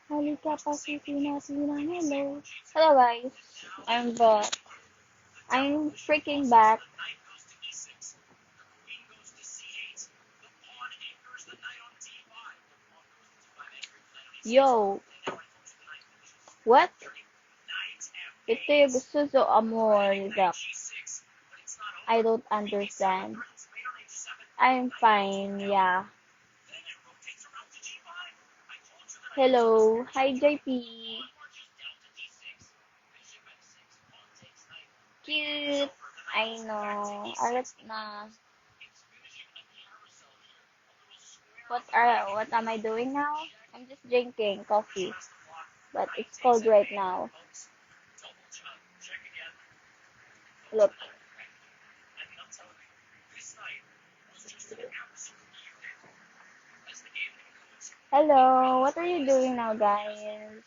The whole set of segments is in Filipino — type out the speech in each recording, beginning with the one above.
Halika, pasukin natin ang hello. Hello guys, I'm back. I'm freaking back. Yo, what? Ito yung gusto so amor, Zach. I don't understand. I'm fine, yeah. Hello, hi JP. Cute. I know. Alat na. What am I doing now? I'm just drinking coffee. But it's cold right now. Look. Hello, what are you doing now, guys?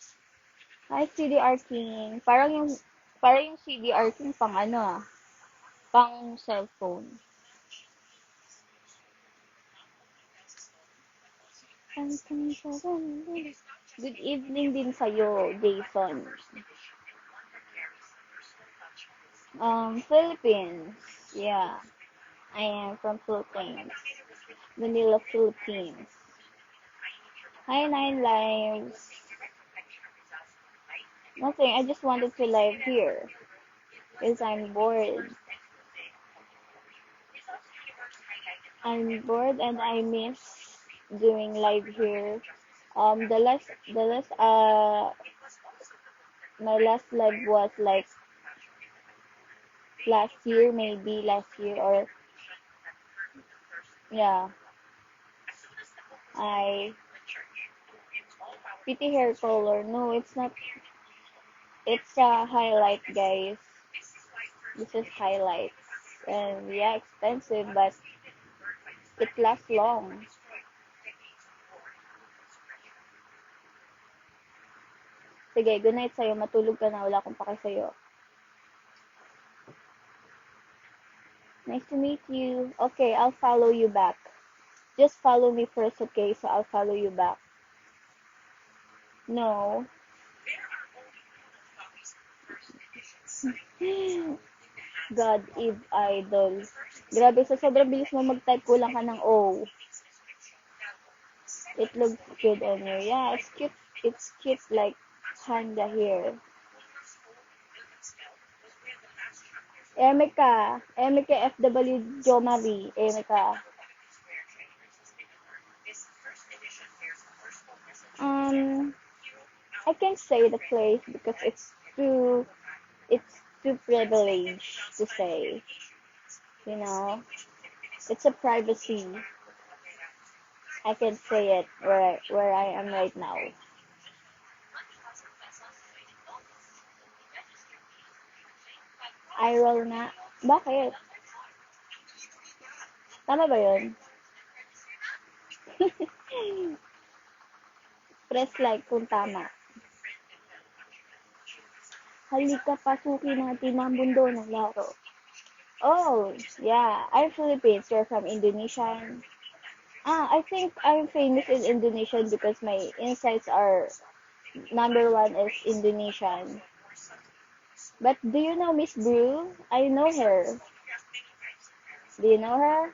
Hi, CDR King. Parang yung CDR King pang ano pang cellphone. Good evening din sa'yo, Jason. Philippines. Yeah, I am from Philippines. Manila, Philippines. Hi, Nine Lives. Nothing, I just wanted to live here. Because I'm bored. I'm bored and I miss doing live here. My last live was like last year, maybe last year, or yeah. I pretty hair color. No, it's not. It's a highlight, guys. This is highlights, and yeah, expensive, but it lasts long. Sige, good night sa'yo. Matulog ka na. Wala akong pake sa'yo. Nice to meet you. Okay, I'll follow you back. Just follow me first, okay? So I'll follow you back. No. God, Eve Idol. Grabe, sa sobrang bilis mo mag-type, kulang ka ng O. It looks good on you. Yeah, it's cute. It's cute like Handa here. Emeka FW Jo Marie. Emeka. I can't say the place because it's too privileged to say. You know, it's a privacy. I can say it where I am right now. I roll na. Bakit? Tama ba yun? Press like kung tama. Halika, pasukin natin ang mundo ng laro. Oh, yeah. I'm Philippines. You're from Indonesian. I think I'm famous in Indonesian because my insights are number one is Indonesian. But do you know Miss Brew? I know her. Do you know her?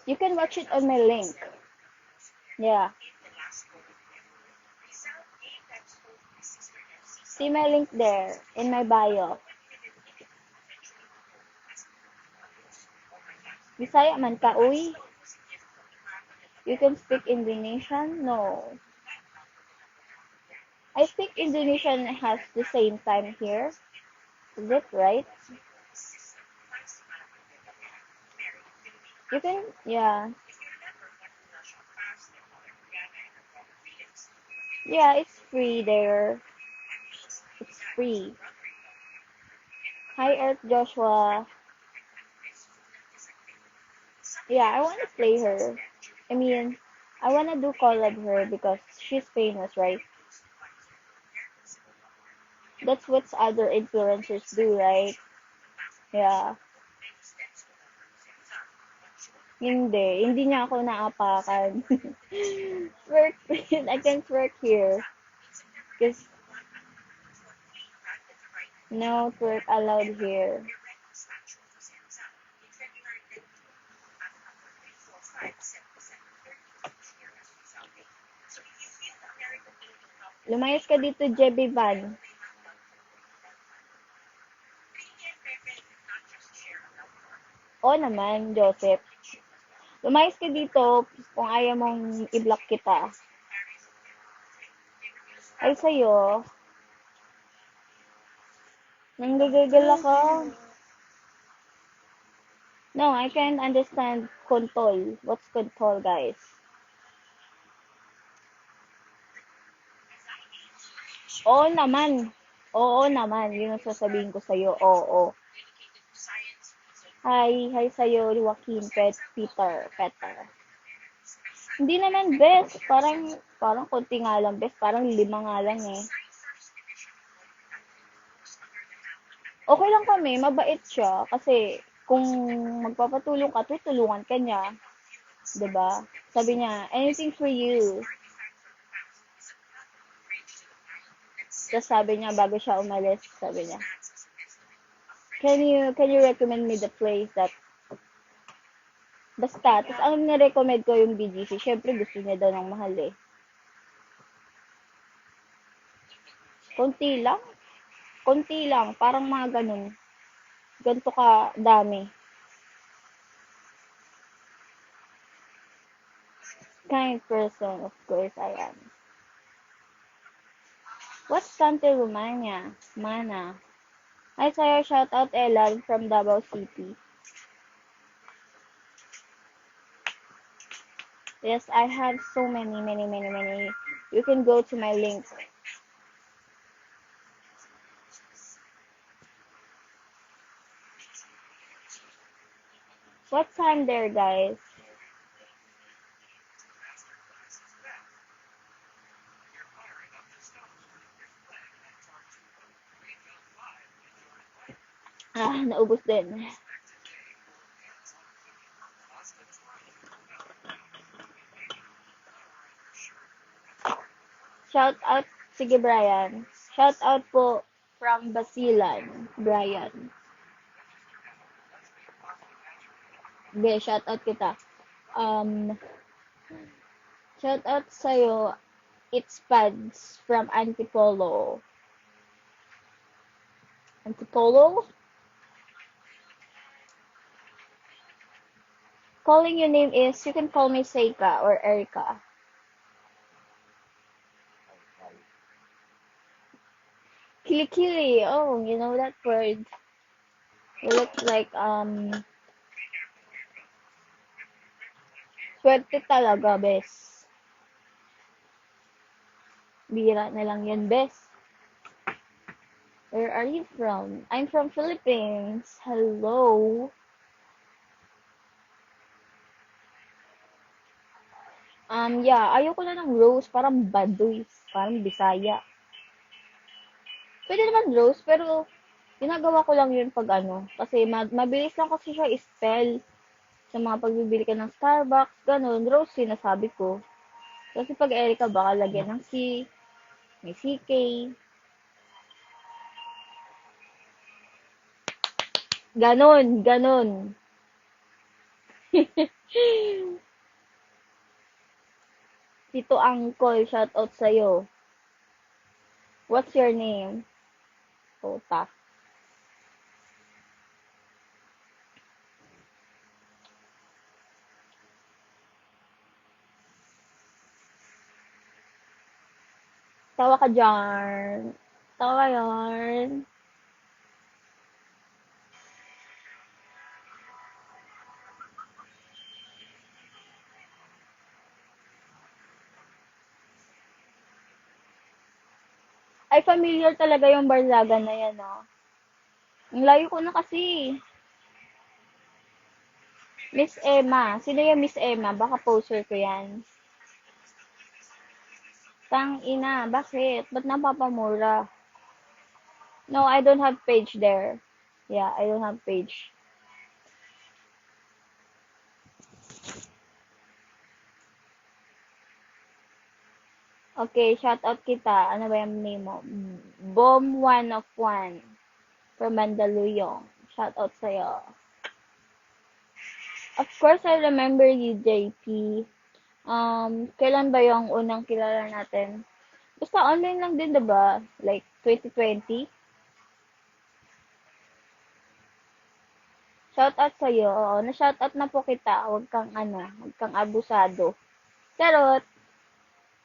You can watch it on my link. Yeah. See my link there in my bio. Bisaya man ka, uy. You can speak Indonesian? No. I think Indonesian has the same time here. Is it right? You can, yeah. Yeah, it's free there. It's free. Hi, Earth Joshua. Yeah, I want to play her. I mean, I want to do collab her because she's famous, right? That's what other influencers do, right? Yeah. Hindi niya ako naapakan. Twerk, I can twerk here. Because no twerk allowed here. Lumayas ka dito, Jebby Van. Oo naman, Joseph. Lumayas ka dito kung ayaw mong i-block kita. Ay, sa'yo. Nanggagagal ako. No, I can't understand kontol. What's kontol, guys? Oo naman. Oo naman. Yun ang sasabihin ko sa'yo. Oo. Hi sa'yo, Joaquin, Peter. Hindi naman best. Parang konti nga lang best. Parang 5 nga lang eh. Okay lang kami. Mabait siya. Kasi kung magpapatulong ka, tutulungan ka niya. 'Di ba? Sabi niya, anything for you. Tapos sabi niya, bago siya umalis, sabi niya, can you recommend me the place that basta, tapos ang nirecommend ko yung BGC, syempre gusto niya daw ng mahal eh. Konti lang, konti lang, parang mga ganun. Ganto ka dami. Kind person, of course, I am. What's Cante Romania? Mana. Hi sa'yo, shout out Ella from Davao City. Yes, I have so many. You can go to my link. What time there, guys? Naubos din. Shout out, sige Brian. Shout out po from Basilan, Brian. Hindi, shout out kita. Um, shout out sa'yo, it's Pads from Antipolo. Antipolo? Calling your name is, you can call me Seika or Erica. Kilikili, oh, you know that word. You look like, swerte talaga, bes. Bira na lang yan, bes. Where are you from? I'm from Philippines. Hello. Yeah, ayoko na ng rose. Parang baduy. Parang bisaya. Pwede naman rose, pero ginagawa ko lang yun pag ano. Kasi mabilis lang kasi siya i-spell. Sa mga pagbibili ka ng Starbucks, ganun. Rose, sinasabi ko. Kasi pag Erica, baka lagyan ng C, may CK. Ganon. Tito Uncle, shout out sa'yo. What's your name? Tota. Tawa ka dyan. Tawa yarn. Ay, familiar talaga yung Barzagan na yan, no? Ang layo ko na kasi. Miss Emma. Sino yung Miss Emma? Baka poster ko yan. Tang ina, bakit? Ba't napapamura? No, I don't have page there. Yeah, I don't have page. Okay, shout out kita. Ano ba yung name mo? Bomb one of one from Mandaluyong. Shout out sa'yo. Of course, I remember you, JP. Kailan ba yung unang kilala natin? Basta online lang din, diba? Like, 2020? Shout out sa'yo. Oo, na-shout out na po kita. Huwag kang abusado. Charot!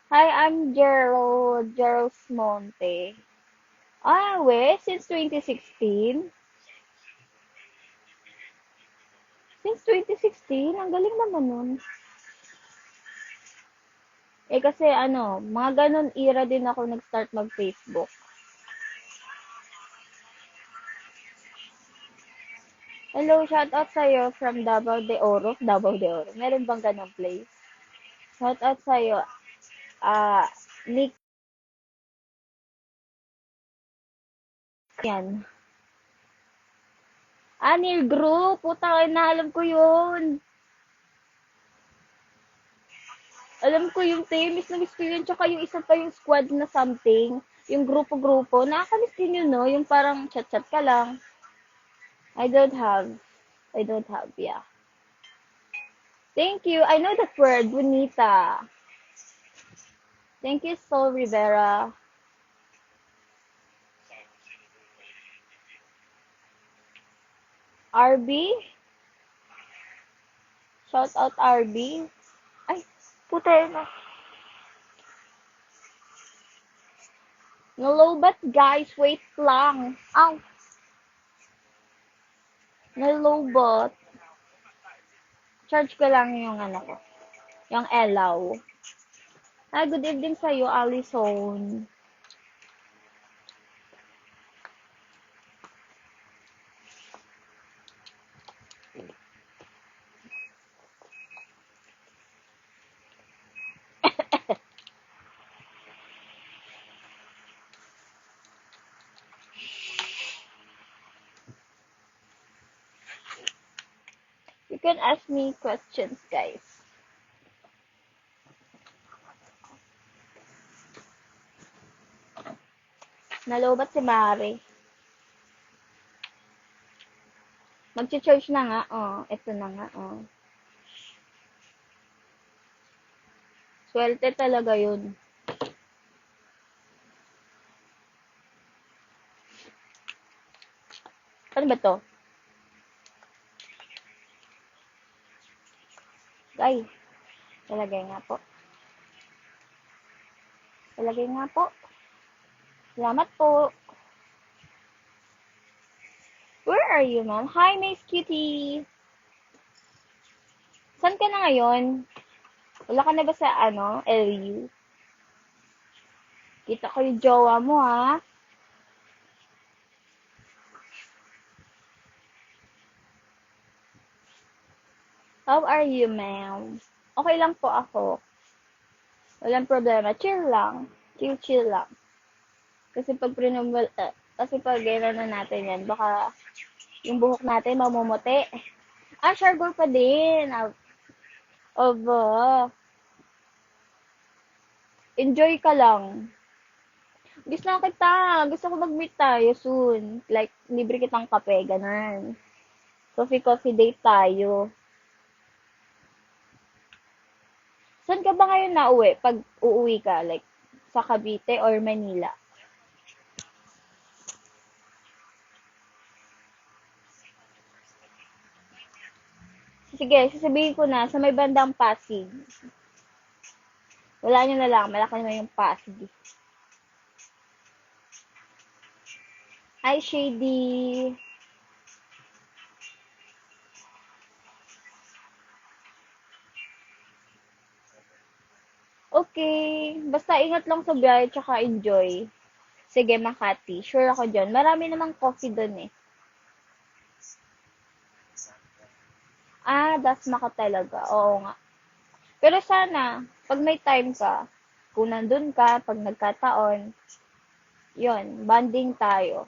Hi, I'm Gerald Monte. Ah, since 2016? Since 2016? Ang galing naman nun. Kasi mga ganun era din ako nag-start mag-Facebook. Hello, shout out sa'yo from Davao de Oro. Davao de Oro. Meron bang ganong place? Shout out sa'yo. Nick. Yan. Near group. Puta, na alam ko yun. Alam ko yung team. Miss ko yun. Tsaka yung isa pa yung squad na something. Yung grupo-grupo. Nakakamiss din yun, no? Yung parang chat-chat ka lang. I don't have, yeah. Thank you. I know that word, bonita. Thank you, Sol Rivera. RB? Shout out RB. Ay, puta na. Nalobat, guys. Wait lang. Ow. Nalobat. Charge ko lang yung ko. Yung elaw. Good evening sa'yo, Allison. You can ask me questions, guys. Nalobat si Mari. Mag-charge na nga. Ito na nga. Swerte talaga yun. Ano ba to? Ay, talagay nga po. Talagay nga po. Salamat po. Where are you, ma'am? Hi, Miss Cutie. Saan ka na ngayon? Wala ka na ba sa, LU? Kita ko yung jowa mo, ha? How are you, ma'am? Okay lang po ako. Walang problema. Chill lang. Chill lang. Kasi pag gano'n na natin yan, baka yung buhok natin mamumuti. Shargol pa din. Aba. Enjoy ka lang. Gusto na kita. Gusto ko mag-meet tayo soon. Like, libre kitang kape, ganun. Coffee date tayo. Saan ka ba ngayon nauwi? Pag uuwi ka, like, sa Cavite or Manila? Sige, sasabihin ko na, sa may bandang Pasig. Wala nyo na lang, malaki naman yung Pasig. Hi, Shady. Okay. Basta ingat lang sa biyahe, tsaka enjoy. Sige, Makati. Sure ako dyan. Marami namang coffee dun eh. Dasma ka talaga. Oo nga. Pero sana, pag may time ka, kung nandun ka, pag nagkataon, yon banding tayo.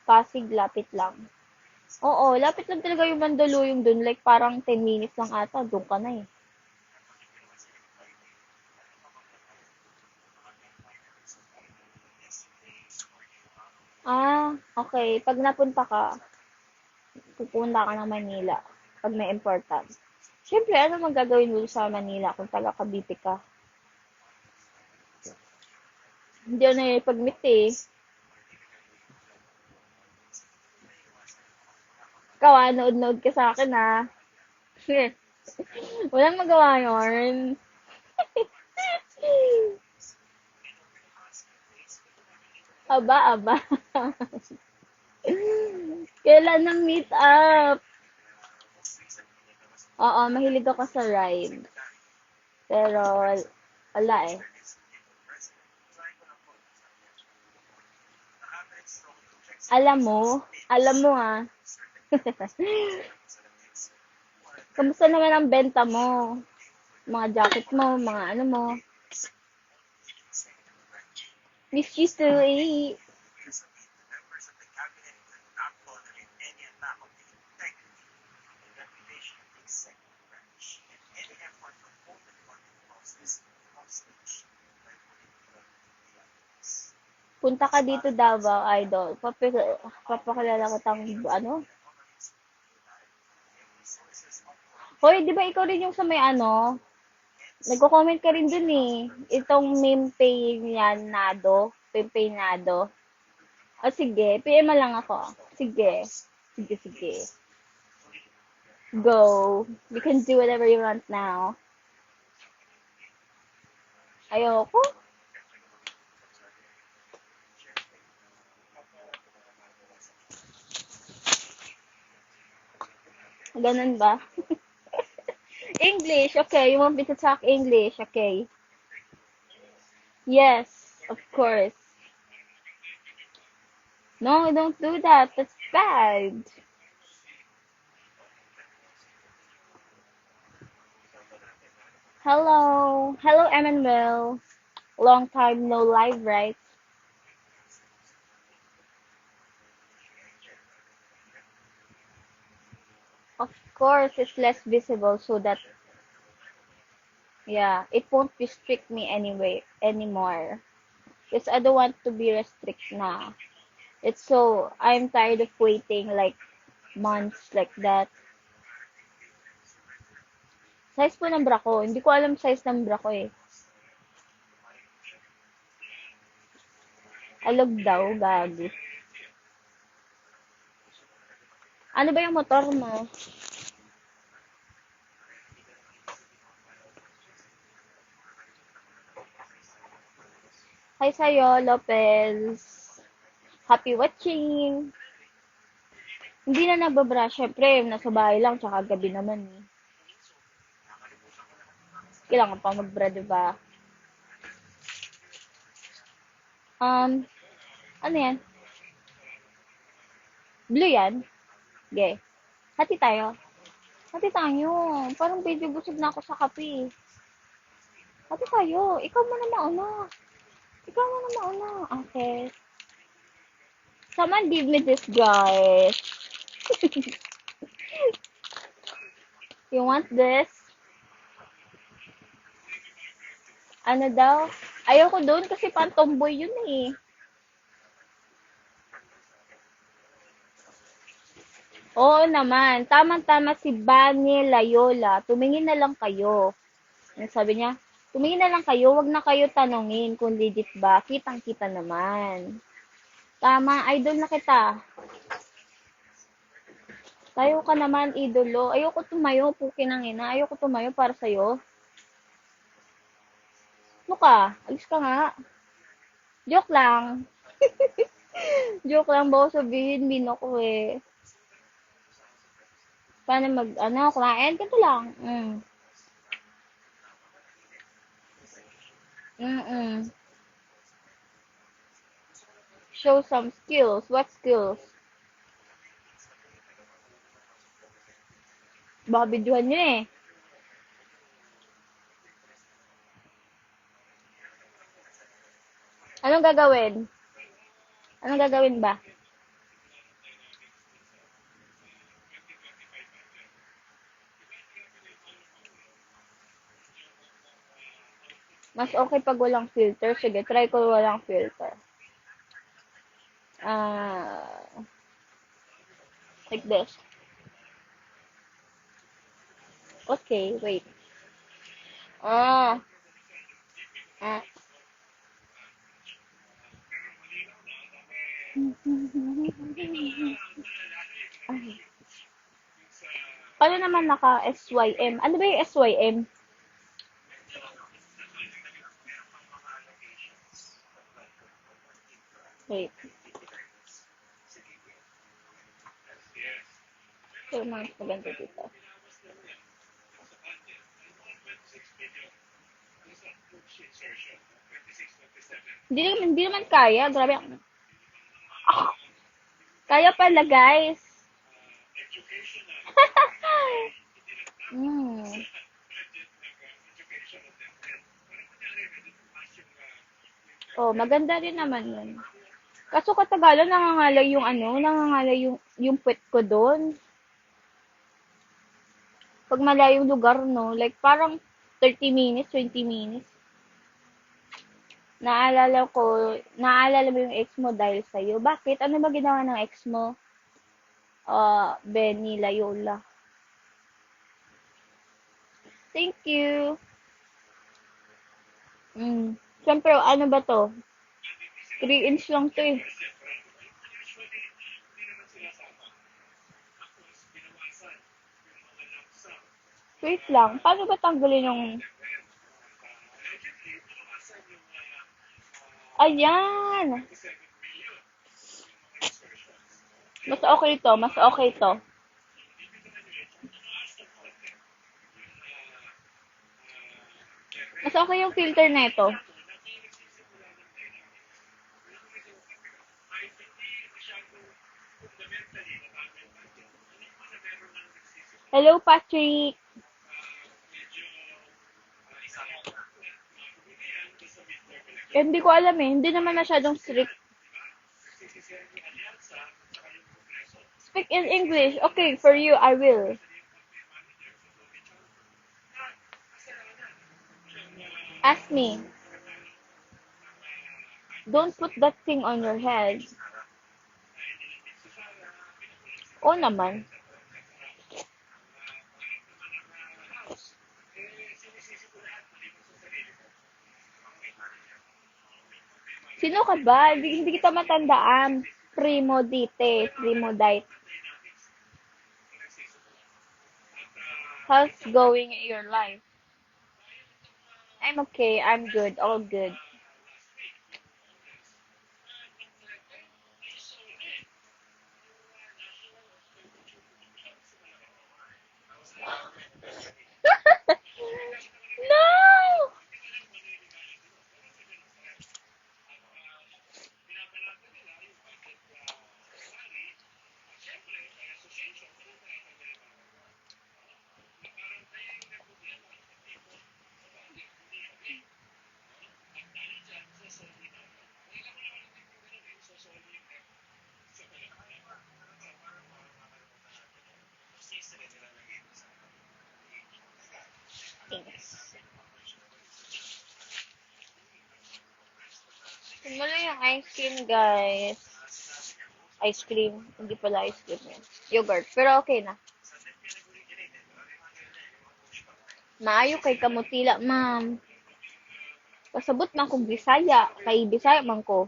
Pasig, lapit lang. Oo, lapit lang talaga yung Mandaluyong dun. Like, parang 10 minutes lang ata, dun ka na eh. Okay. Pag napunta ka, pupunta ka ng Manila. Pag may important. Siyempre, ano magagawin mo sa Manila kung taga Cavite ka? Hindi na pag-meet eh. Ikaw nood-nood ka sa akin Walang magawa yun. Aba. Kailan ng meet up? Oo, mahilig ako sa ride. Pero, wala eh. Alam mo Kamusta naman ang benta mo? Mga jacket mo, mga ano mo. Miss you to eat. Punta ka dito Davao, idol. Papakilala ko tang ano. Hoy, di ba ikaw rin yung sa may ano? Nagko-comment ka rin dun eh. Itong meme Nado. Nado. O sige, PM mo lang ako. Sige. Go. You can do whatever you want now. Ayoko. Ganun ba? English, okay. You want me to talk English, okay. Yes, of course. No, don't do that. That's bad. Hello, Emmanuel. Long time no live, right? Of course, it's less visible so that, yeah, it won't restrict me anyway anymore. Because I don't want to be restricted na. I'm tired of waiting like months like that. Size po ng bra ko. Hindi ko alam size ng bra ko eh. Alog daw, gagi. Ano ba yung motor mo? Hi sa'yo, Lopez. Happy watching. Hindi na nagbabra. Syempre, nasa bahay lang, tsaka gabi naman eh. Kailangan pa magbra, diba? Ano yan? Blue yan? Okay. Hati tayo. Hati tayo. Parang baby busog na ako sa kape. Hati tayo. Ikaw muna mauna. Okay. Someone give me this, guys. You want this? Ano daw? Ayoko doon kasi pan-tomboy yun eh. Oo naman. Tamang-tama si Bani Layola. Tumingin na lang kayo. Ano sabi niya? Tumingin na lang kayo. Wag na kayo tanungin kung legit ba. Kitang-kita naman. Tama. Idol na kita. Tayo ka naman, idolo. Ayoko tumayo. Pukin ng ina. Ayoko tumayo para sa'yo. Ano ka? Alis ka nga. Joke lang. Joke lang. Baka sabihin, bino ko eh. Paano kumain? Ganito lang. Mm-mm. Show some skills. What skills? Baka videohan nyo eh. Anong gagawin? Anong gagawin ba? Mas okay pag walang filter. Sige, try ko walang filter. Ah, like this. Okay, wait. Ah, ah. Ay. Paano naman naka-SYM? Ano ba yung SYM? Wait. Ito yung mga maganda dito. Hindi naman kaya. Grabe. Ah, kaya pala, guys. Hmm. Oh, maganda rin naman yun. Kaso katagalan nangangalay yung nangangalay yung puwet ko doon. Pag malayong lugar, no? Like, parang 30 minutes, 20 minutes. Naalala mo yung ex mo dahil sa'yo. Bakit? Ano ba ginawa ng ex mo? Benny Layola. Thank you. Siyempre, ano ba to? 3 inch lang to eh. Wait lang. Paano ba tanggalin yung... Ayan! Mas okay to. Mas okay to. Mas okay yung filter na ito. Hello, Patrick. Hindi ko alam eh. Hindi naman masyadong strict. Speak in English. Okay, for you, I will. Ask me. Don't put that thing on your head. Oo naman. Sino ka ba? Hindi kita matandaan. Primo dite. Primo dite. How's going in your life? I'm okay. I'm good. All good. No! Thanks. Wala yung ice cream, guys. Ice cream. Hindi pala ice cream yun. Yogurt. Pero okay na. Maayo kay kamutila, ma'am. Pasabot man kong Bisaya. Kay Bisaya man ko.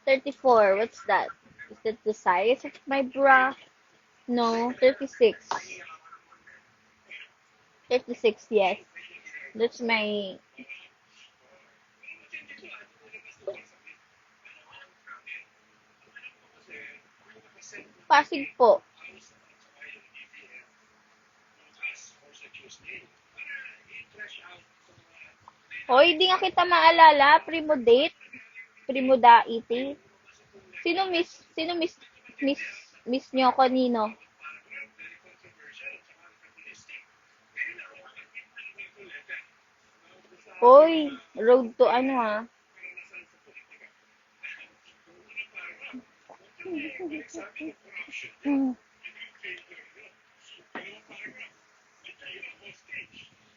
34. What's that? Is that the size of my bra? No, 36. 36, yes. That's my... Pasig po. Hoy, di nga kita maalala. Primo date. Primo daiti. Sino miss nyo kanino? Hoy, road to ano ah.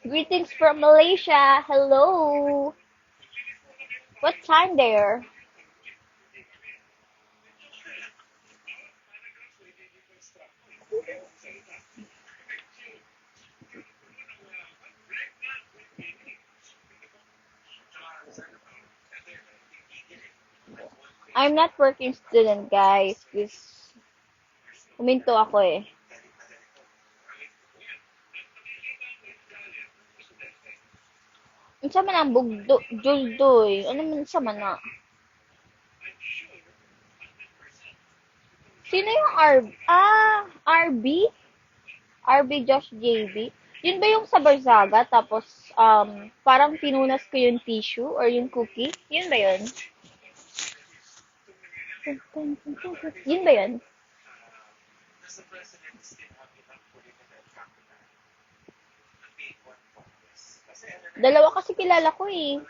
Greetings from Malaysia. Hello. What time there? I'm not working student, guys. Because huminto ako eh. Unsa man ang bugdo, juldoy? Ano man sa mana? Sino yung RB? RB Josh JB? Yun ba yung sa Barzaga? Tapos, parang pinunas ko yung tissue or yung cookie? Yun ba yun? Yun ba yun? Dalawa kasi kilala ko eh.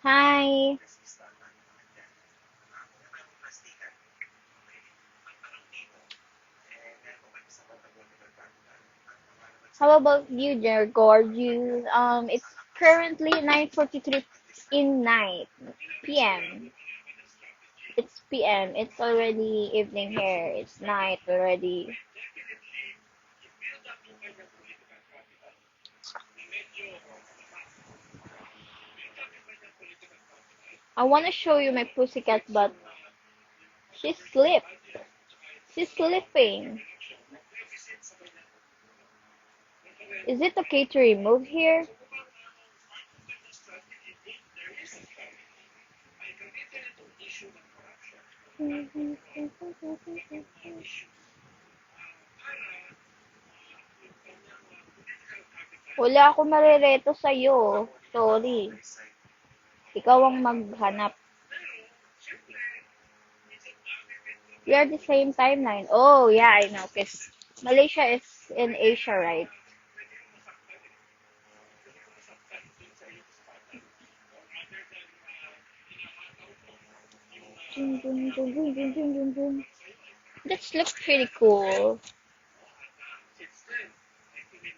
Hi. How about you, dear gorgeous? It's currently 9:43 in night, PM. It's PM. It's already evening here. It's night already. I want to show you my pussycat, but she's sleep. She's sleeping. Is it okay to remove here? Wala akong marireto sa'yo. Sorry. Ikaw ang maghanap. We are the same timeline. Oh, yeah, I know. Because Malaysia is in Asia, right? This looks pretty cool.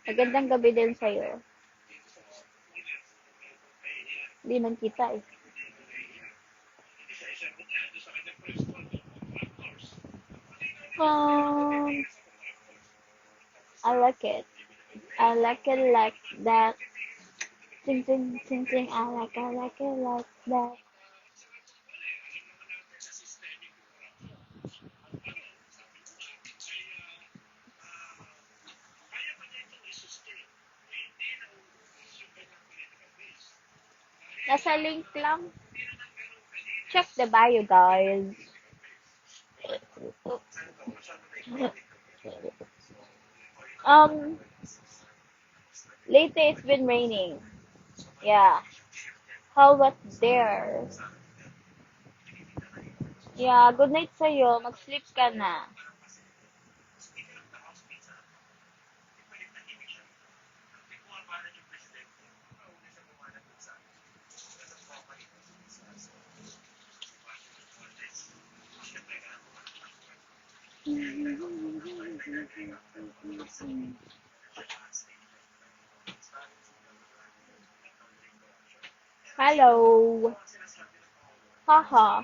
Magandang gabi din sa'yo. Hindi man kita eh. Um, I like it. I like it like that. Ting ting ting ting. I like it like that. Nasa link lang. Check the bio, guys. Um, lately it's been raining. Yeah. How about there? Yeah, good night sa'yo. Mag-sleep ka na. Hello. Haha.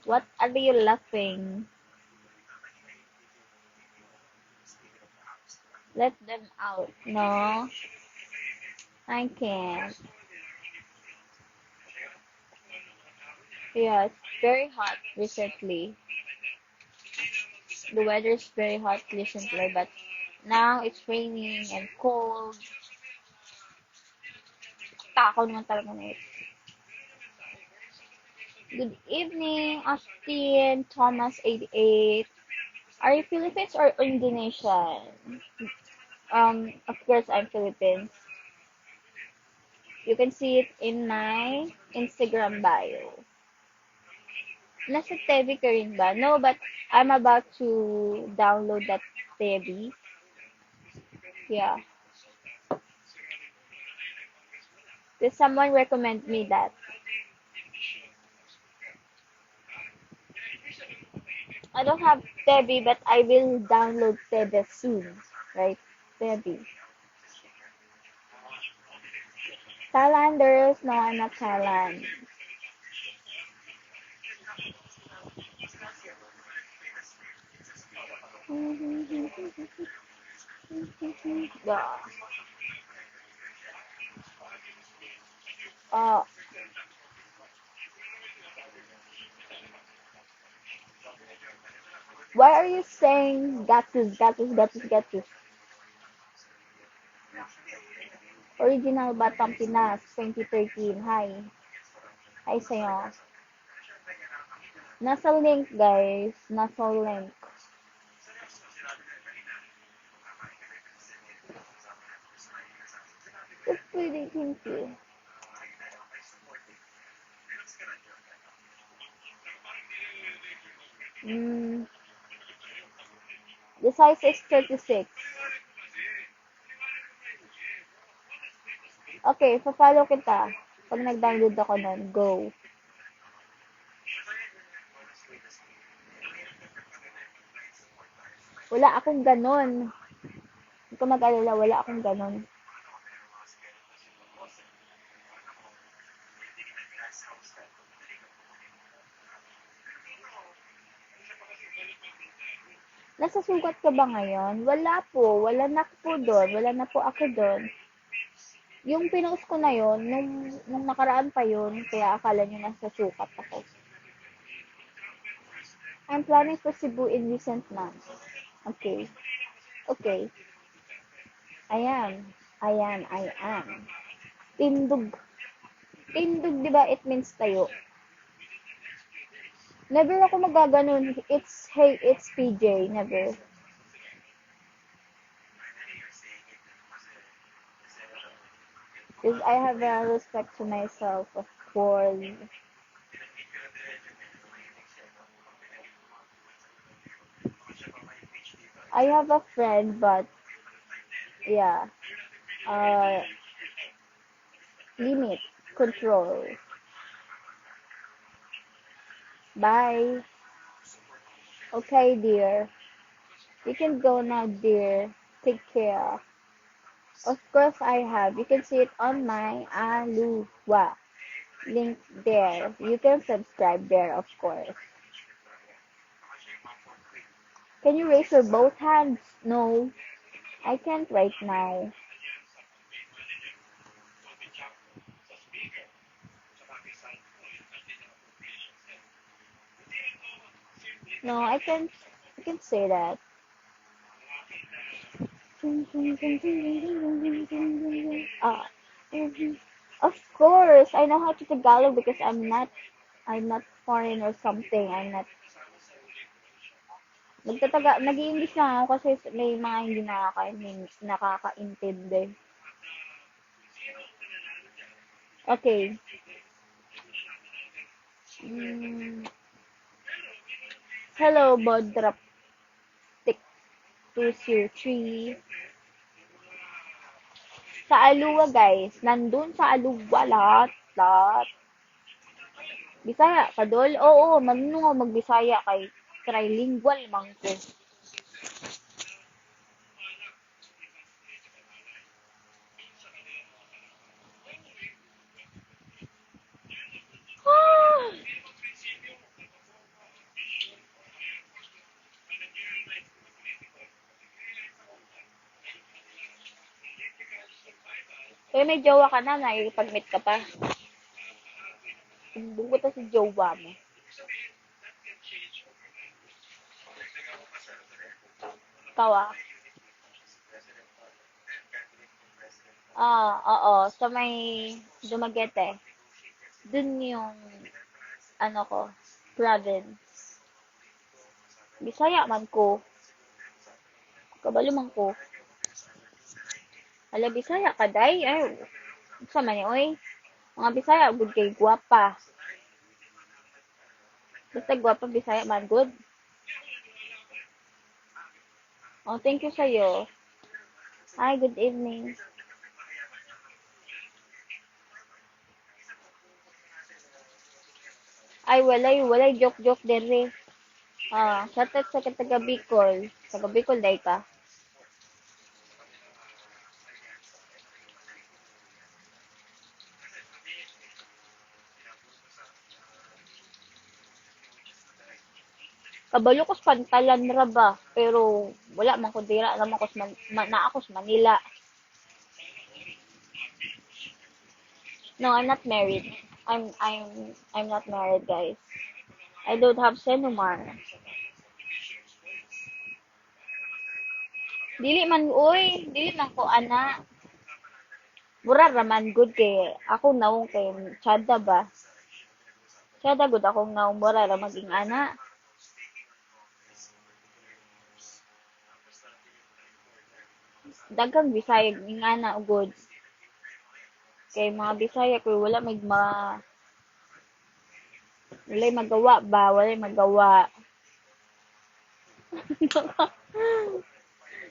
What are you laughing? Let them out. No, I can't. Yeah, it's very hot recently. The weather is very hot recently, but now it's raining and cold. Takaw naman talaga na ito. Good evening, Austin Thomas 88. Are you Philippines or Indonesian? Of course I'm Philippines. You can see it in my Instagram bio. Nasa Tevi ka rin ba? No, but I'm about to download that Tevi. Yeah. Did someone recommend me that? I don't have Tevi, but I will download Tevi soon. Right? Tevi. Thailanders? No, I'm not Thailand. Yeah. Uh, why are you saying gatus, gatus, gatus, gatus? Original Batang Pinas, 2013. Hi. Hi sa'yo. Nasa link, guys. Nasa link. It's pretty, thank you. Mm, the size is 36. Okay, pa-follow kita. Pag nag-download ako nun, go. Wala akong ganon. Hindi ko mag-alala, wala akong ganon. Nasa sugat ka ba ngayon? Wala po. Wala na po doon. Wala na po ako doon. Yung pinost ko na yon nung nakaraan pa yon kaya akala nyo nasa sukat ako. I'm planning for Cebu in recent months. Okay. Okay. I am. I am. I am. Tindog. Tindog, di ba? It means tayo. Never ako magaganon. It's, hey, it's PJ. Never. Because I have a respect to myself, of course. I have a friend, but yeah, uh, limit, control. Bye. Okay, dear. You can go now, dear. Take care. Of course I have. You can see it on my Aluwa link there. You can subscribe there, of course. Can you raise your both hands? No, I can't right now. No, I can't say that. Ah, of course, I know how to Tagalog because I'm not foreign or something. I'm not, nag-i-English na ako kasi may mga hindi nakakaintindi. Okay. Mm, hello, Bodraptik 203. Sa Aluwa, guys. Nandun sa Aluwa, lahat, lahat. Bisaya, kadol? Oo, marunong ako magbisaya kay trilingual man ko. Ah! Eh, may jowa ka na, nakikipag-meet ka pa. Sumbong ko to si jowa mo. Ikaw ah. Oo, sa may Dumaguete. Dun yung ano ko, province. Bisaya man ko. Kabalo man ko. Ala, Bisaya ka, day. Ay, sa man ni, oy. Mga Bisaya, good kay guwapa. Basta guwapa, Bisaya man, good. Oh, thank you sa'yo. Hi, good evening. Ay, walay joke-joke dere. Shoutout sa taga Bicol. Taga Bicol, day ka. Kabalo ko sa pantalan ra ba, pero wala man ko dira naman ko sa na ako sa Manila. No, I'm not married. I'm not married, guys. I don't have Senomar. Dili man ko ana. Mura raman good kay ako naong kay Chada ba. Chada good akong naong mura ra maging ana. Daghang Bisaya ning ana ugod. Kay mga Bisaya ko walay magawa ba, walay magawa.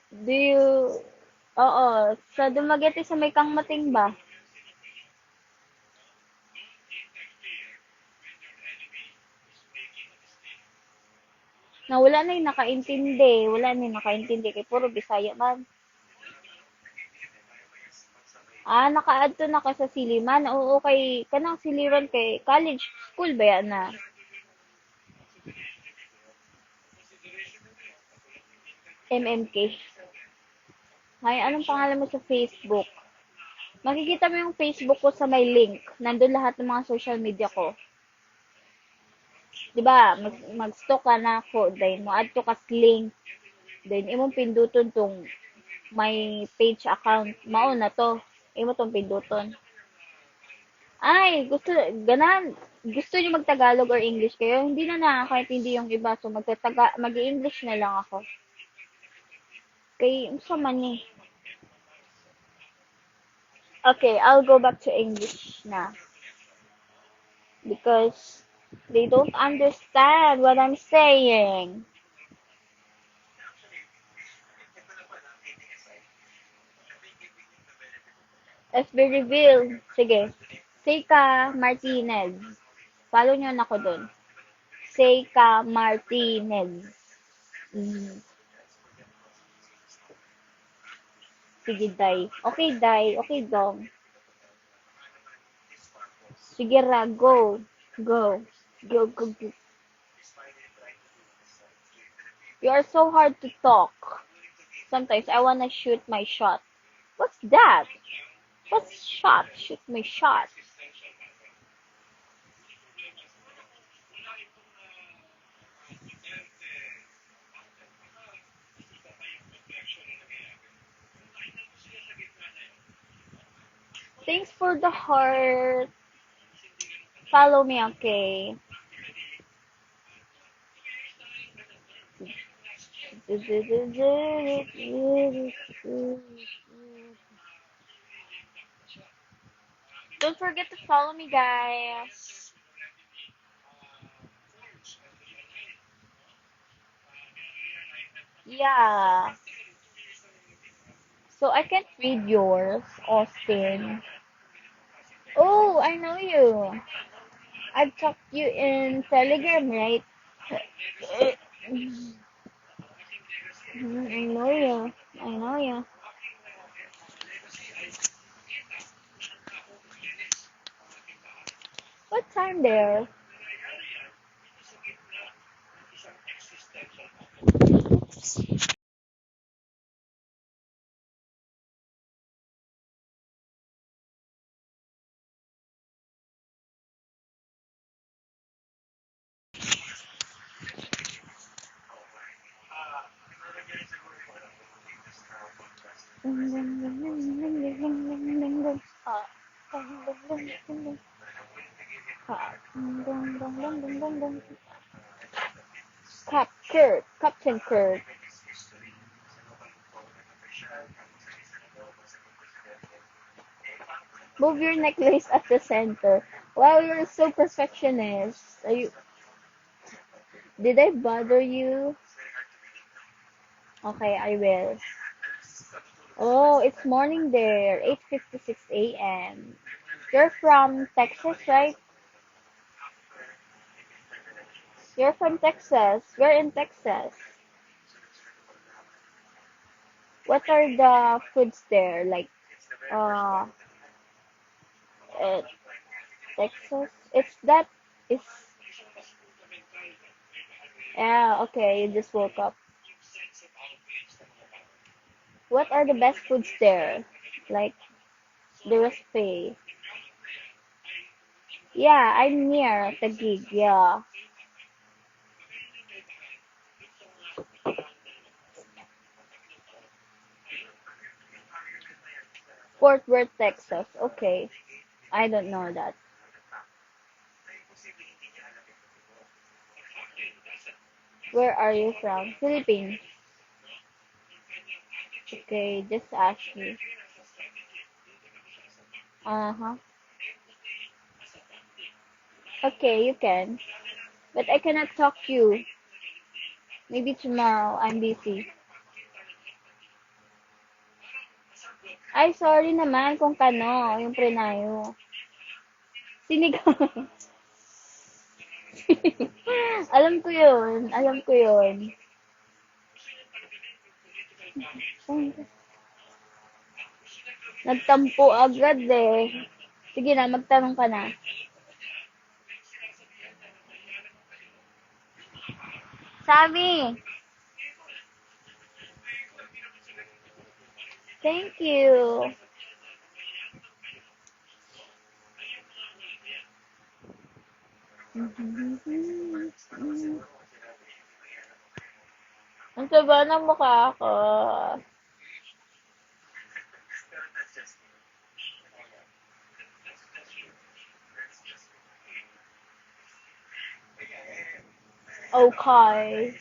Do you Oo, sa Dumaguete sa may Kangmating ba? Na wala na yung nakaintindi kay puro Bisaya man. Nakaadto na ka sa Siliman. Oo, kay kanang Siliran kay college school ba yan na? MMK. Hay, anong pangalan mo sa Facebook? Makikita mo yung Facebook ko sa may link. Nandun lahat ng mga social media ko. 'Di ba? Mag-stalk ka na ako, then mo add to ka sa link. Then imong pinduton tong my page account. Mao na to. Imo tong pinduton. Ay, gusto niyo mag-Tagalog or English kayo? Hindi na nakakaintindi yung iba. So, mag-English na lang ako. Kay, unsa man ni? Okay, I'll go back to English na. Because they don't understand what I'm saying. FB reveal. Sige. Seika Martinez. Follow nyo na ako dun. Seika Martinez. Mm. Sige, Day. Okay, Day. Okay, Dong. Sige, Ra. Go. Go. Go, go, go. You are so hard to talk. Sometimes I wanna shoot my shot. What's that? What's shot? Shoot my shot. Thanks for the heart. Follow me, okay? Don't forget to follow me, guys. Yeah. So I can't read yours, Austin. Oh, I know you. I've talked you in Telegram, right? I know you. I know you. What time there? Captain Kirk. Move your necklace at the center. Wow, you're so perfectionist. Are you? Did I bother you? Okay, I will. Oh, it's morning there. 8:56 a.m. You're from Texas, right? You're from Texas. We're in Texas. What are the foods there? Like, uh, uh Texas? Is, yeah, okay, you just woke up. What are the best foods there? Like, the recipe. Yeah, I'm near Taguig, yeah. Fort Worth, Texas. Okay. I don't know that. Where are you from? Philippines. Okay, just ask me. Uh-huh. Okay, you can. But I cannot talk to you. Maybe tomorrow. I'm busy. Ay, sorry naman kung kano, yung prenayo. Sinigang. Alam ko yun. Alam ko yun. Nagtampo agad eh. Sige na, magtanong ka na. Sabi, thank you. Ang taba ng mukha ko. Okay.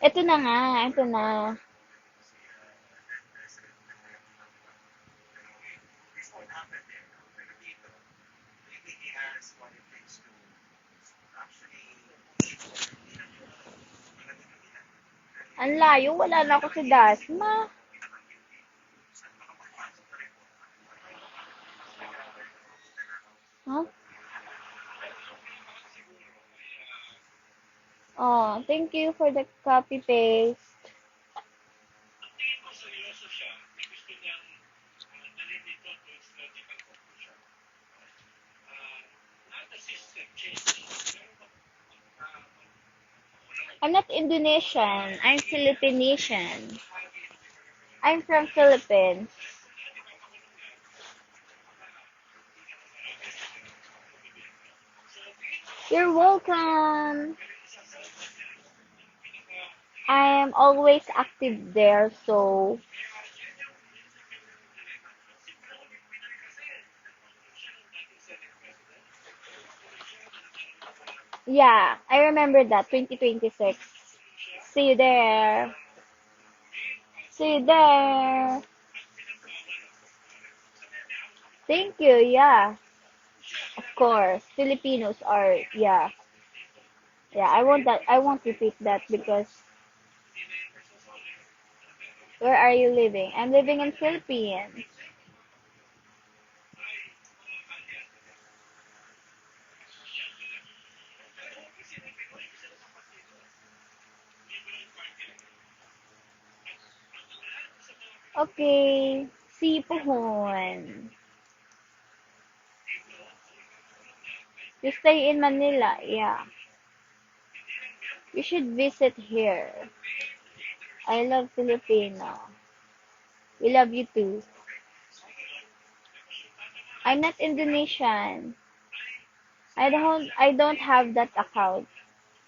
Ito na nga, ito na. Ang layo, wala na ako sa Dasma. Huh? Oh, thank you for the copy paste. I'm not Indonesian. I'm Filipinesian. I'm from Philippines. You're welcome. I am always active there, so yeah, I remember that 2026. See you there. See you there. Thank you. Yeah, of course. Filipinos are yeah. Yeah, I won't repeat that because where are you living? I'm living in Philippines. Okay. See you pohon. You stay in Manila, yeah. You should visit here. I love Filipino. We love you too. I'm not Indonesian. I don't have that account.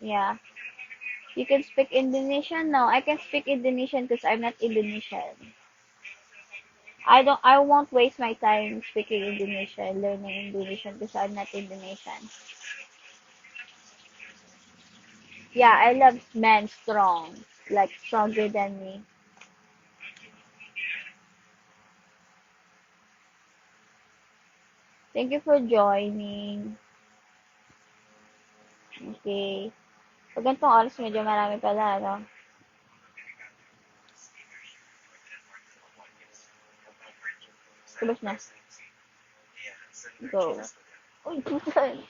Yeah. You can speak Indonesian? No, I can speak Indonesian because I'm not Indonesian. I won't waste my time speaking Indonesian, learning Indonesian because I'm not Indonesian. Yeah, I love men strong, like stronger than me. Thank you for joining. Okay. Pag ganitong oras, medyo marami pala, no? Tapos na. Go. Uy, pusan.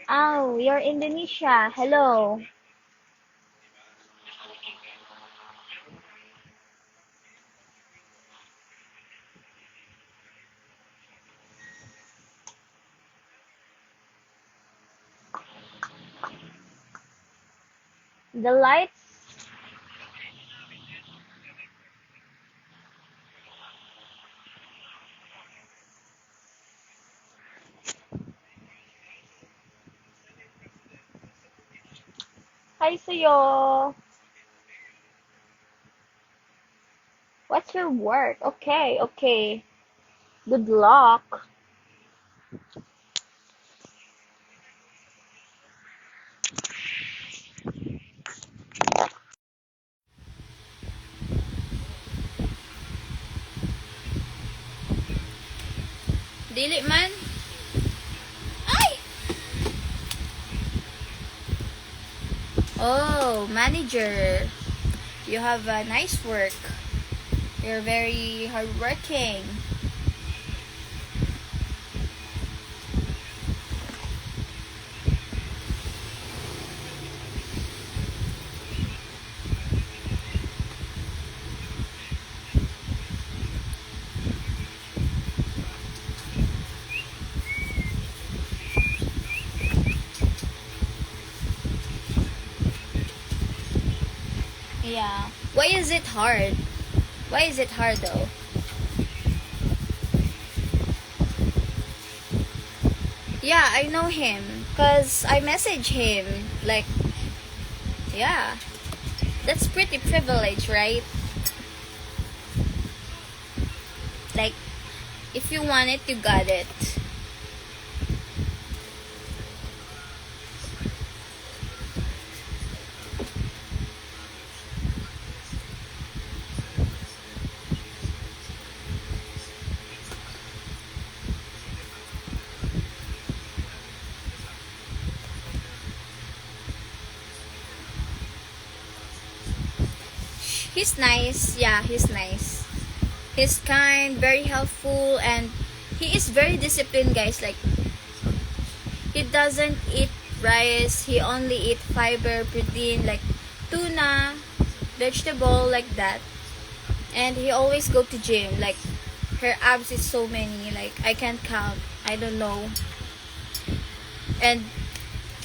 Oh, you're Indonesia. Hello. The lights. Hi sa'yo. What's your work? Okay, okay. Good luck. Dili man. Ay! Oh, manager. You have a nice work. You're very hardworking. Yeah. Why is it hard? Why is it hard though? Yeah, I know him. Cause I message him. Like, yeah. That's pretty privilege, right? Like, if you want it, you got it. He's nice. Yeah, he's nice. He's kind, very helpful, and he is very disciplined, guys. Like, he doesn't eat rice. He only eat fiber, protein, like tuna, vegetable, like that. And he always go to gym. Like, her abs is so many. Like, I can't count. I don't know. And,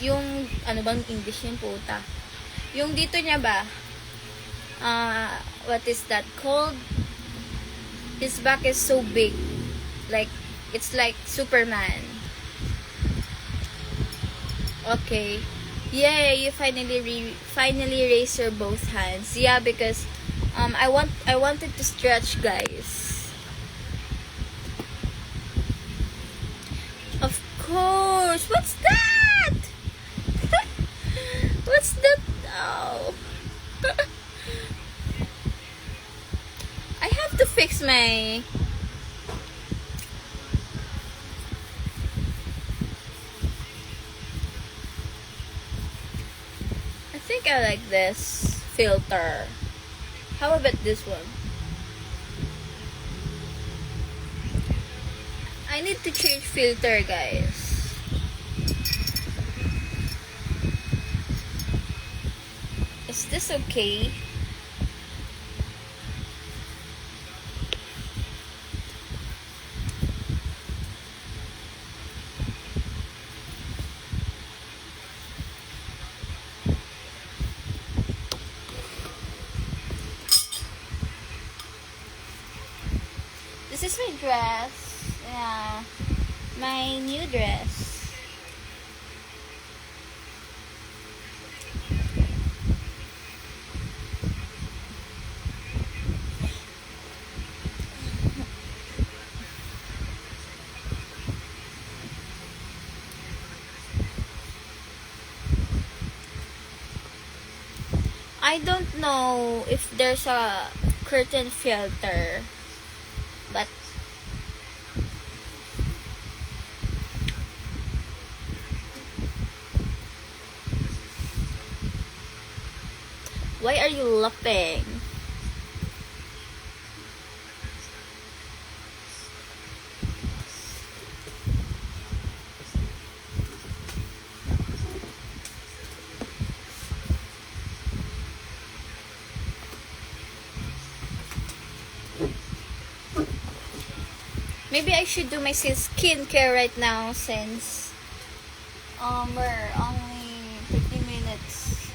yung, ano bang English yun, puta? Yung dito niya ba? What is that called? His back is so big. Like, it's like Superman. Okay. Yeah, you finally raise your both hands. Yeah, because I wanted to stretch, guys. Of course. What's that? What's that? Oh. I have to fix my I think I like this filter. How about this one? I need to change filter, guys. Is this okay? This is my dress. Yeah. My new dress. I don't know if there's a curtain filter, but why are you laughing? Maybe I should do my skincare right now since we're only 50 minutes.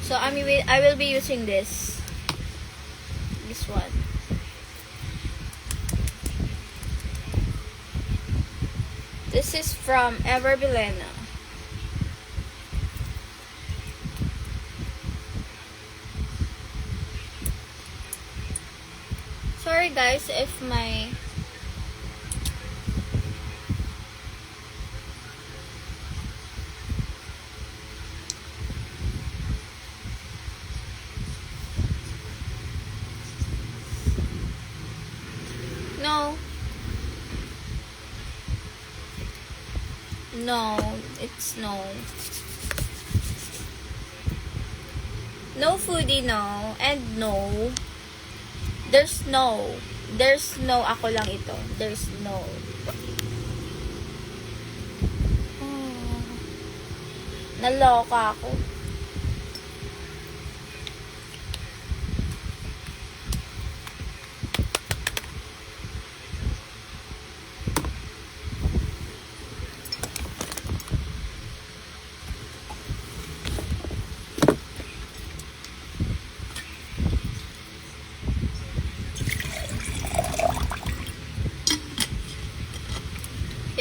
So I will be using this one. This is from Everbilena. Sorry guys if my No, it's no. No foodie, no. And no. There's no. There's no. Ako lang ito. There's no. Naloka ako.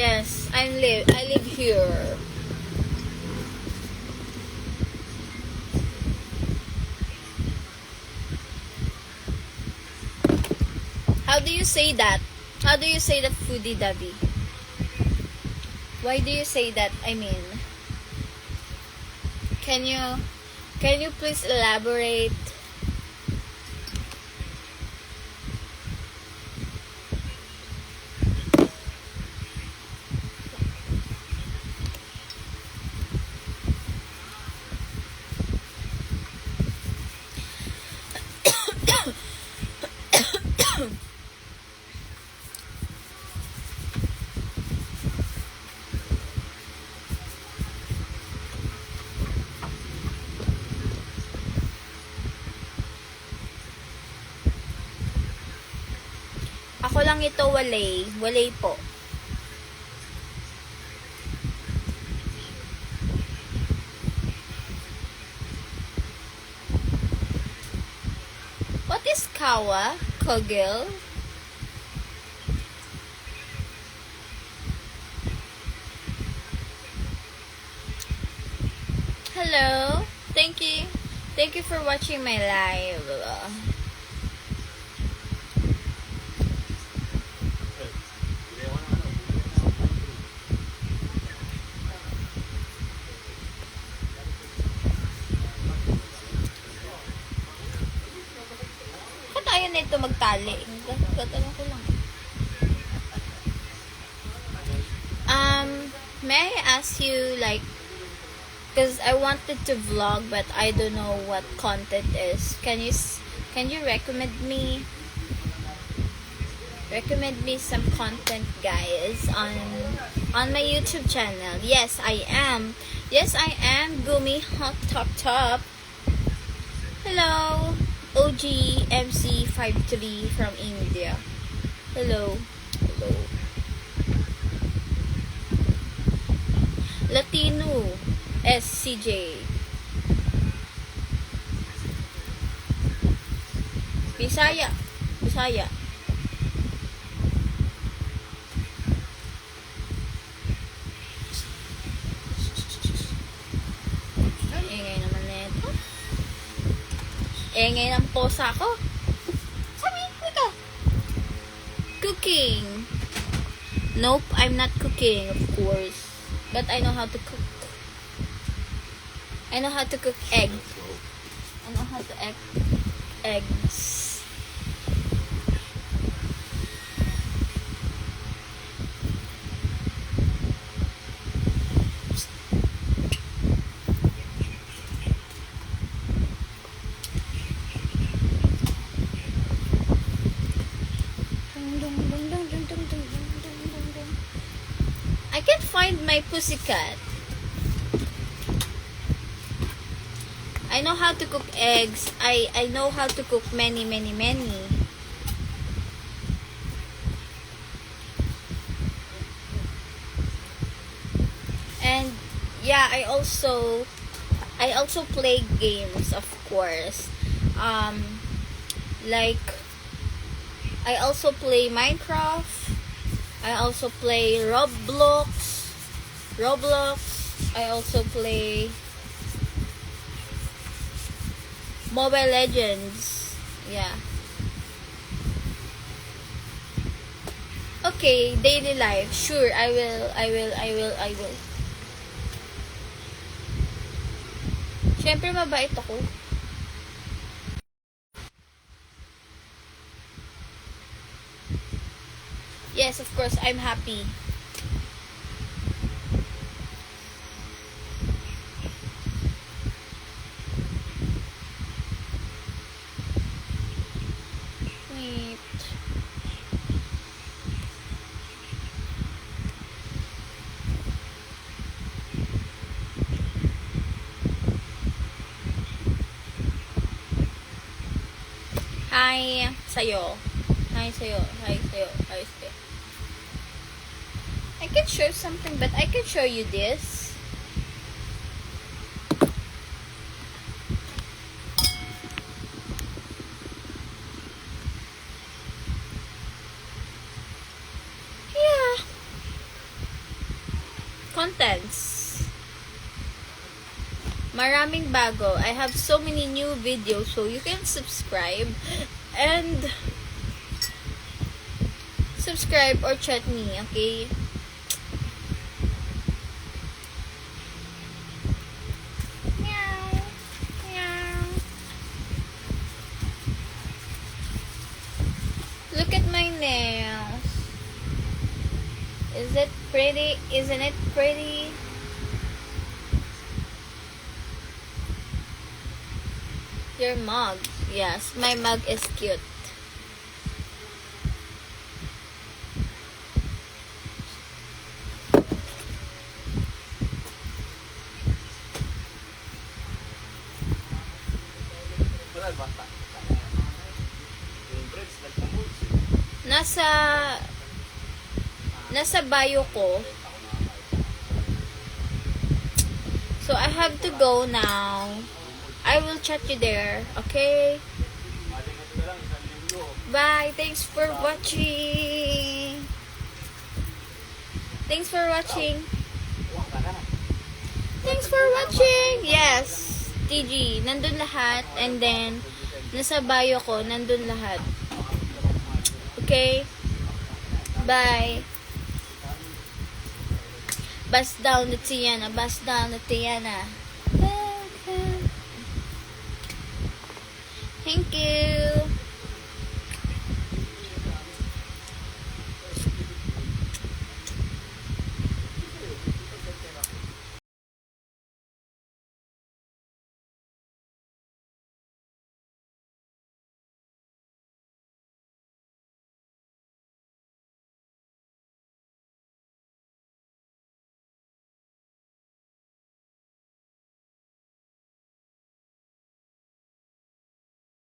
Yes, I live here. How do you say that? How do you say the foodie Dabi? Why do you say that? I mean, can you please elaborate? Ako lang ito, walay. Walay po. What is kawa? Kogel? Hello. Thank you. Thank you for watching my live. Tayo na ito magtali. Gatanong ko lang. May I ask you, like, because I wanted to vlog but I don't know what content is. Can you recommend me some content, guys, on my YouTube channel? Yes, I am. Gumi Hot Top. Hello. OG MC53 from India. Hello. Latino SCJ. Bisaya. Ingay naman nito. Ingay ng posa ko. Sabi, ka. Cooking. Nope, I'm not cooking, of course. but I know how to cook. I know how to cook egg. I know how to eggs. I can't find my pussycat. I know how to cook eggs. I know how to cook many. And yeah, I also play games, of course. Like I also play Minecraft. I also play Roblox. I also play Mobile Legends. Yeah. Okay, daily life. Sure, I will. Siyempre, mabait ako. Yes, of course, I'm happy. Wait. Hi sa'yo. I can show something, but I can show you this. Yeah. Contents. Maraming bago. I have so many new videos, so you can subscribe or chat me, okay? Look at my nails. Is it pretty? Isn't it pretty? Your mug. Yes, my mug is cute. Nasa bio ko. So I have to go now. I will chat you there, okay? Bye. Thanks for watching. Yes. TG, nandun lahat, and then nasa bio ko, nandun lahat. Okay? Bye. Bust down the Tiana. Thank you.